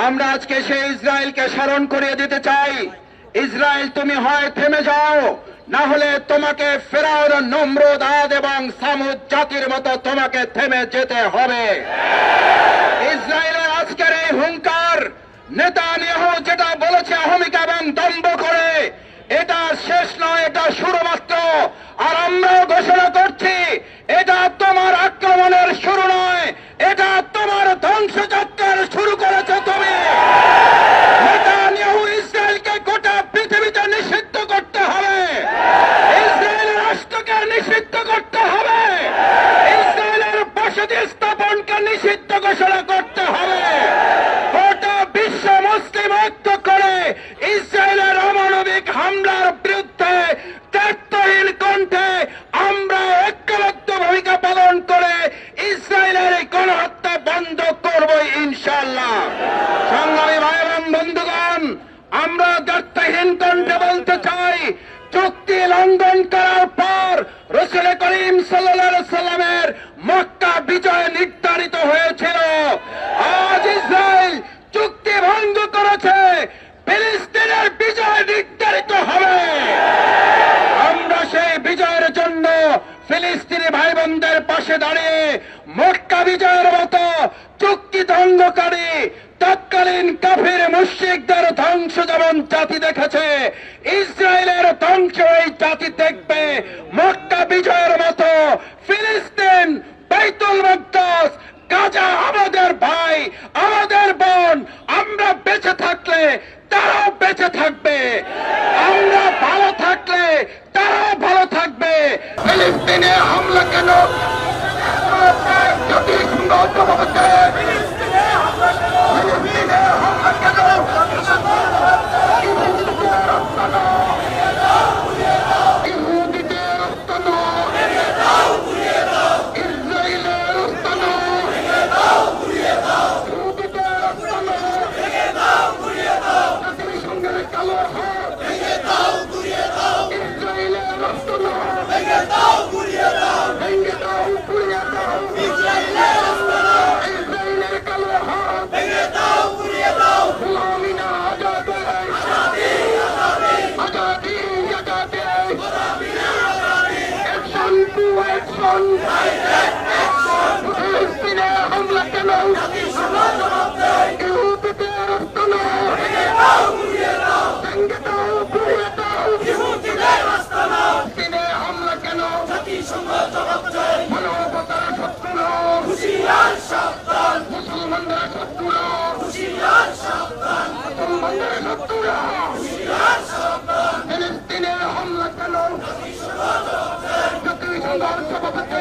আমরা আজকে সেই ইসরায়েলকে স্মরণ করিয়ে দিতে চাই, ইসরায়েল তুমি হয় থেমে যাও, না হলে তোমাকে ফেরাউন, নমরুদ, আদ এবং সামুদ জাতির মতো তোমাকে থেমে যেতে হবে। ইসরায়েলের আজকের এই হুঙ্কার, নেতানিয়াহু যেটা বলেছে অহমিকা এবং দম্ভ করে, এটা শেষ নয়, এটা শুরু মাত্র। আর আমরাও ঘোষণা করছি, এটা তোমার আক্রমণের শুরু নয়, এটা তোমার ধ্বংসযাত্রার শুরু করেছে তুমি। নেতানিয়াহু ইসরায়েলকে গোটা পৃথিবীতে নিষিদ্ধ করতে হবে, ইসরায়েলের রাষ্ট্রকে নিষিদ্ধ করতে হবে, ইসরায়েলের বসতি স্থাপনকে নিষিদ্ধ ঘোষণা করতে হবে। গোটা বিশ্ব মুসলিম ঐক্য করে ইসরায়েলের অমানবিক হামলার বিরুদ্ধে দায়িত্বহীন কণ্ঠে আমরা ঐক্যবদ্ধ ভূমিকা পালন করে ইসরায়েলের এই গণহত্যা বন্ধ করব ইনশাআল্লাহ। সংগ্রামী ভাই এবং বন্ধুগণ, আমরা দায়িত্বহীন কণ্ঠে বলতে চাই, চুক্তি লঙ্ঘন করার পর রাসূল করিম সাল্লাল্লাহু আলাইহি সাল্লামের মক্কা বিজয় নির্ধারিত হয়েছিল। আজ ইসরায়েল চুক্তি ভঙ্গ করেছে, ফিলিস্তিনের বিজয় নির্ধারিত হবে। আমরা সেই বিজয়ের জন্য ফিলিস্তিনি ভাই বোনদের পাশে দাঁড়িয়ে মক্কা বিজয়ের মতো চুক্তি ভঙ্গকারী তৎকালীন কাফির মুশরিকদের ধ্বংস যেমন জাতি দেখেছে, ইসরায়েলের ধ্বংস এই জাতি দেখবে। মক্কা বিজয়ের মতো ফিলিস্তিন, বাইতুল মুকদ্দাস, গাজা আমাদের ভাই, আমাদের বোন, আমরা বেঁচে থাকলে তারাও বেঁচে থাকবে, আমরা ভালো থাকলে তারাও ভালো থাকবে। ফিলিস্তিনে হামলা কেন? ফিলিস্তিনে হামলা কেন? হামলা কেন? মানবতার শত্রু, মুসলমানদের শত্রু, মুসলমানদের শত্রু। ফিলিস্তিনে হামলা কেন? জাতিসংঘের সভাপতি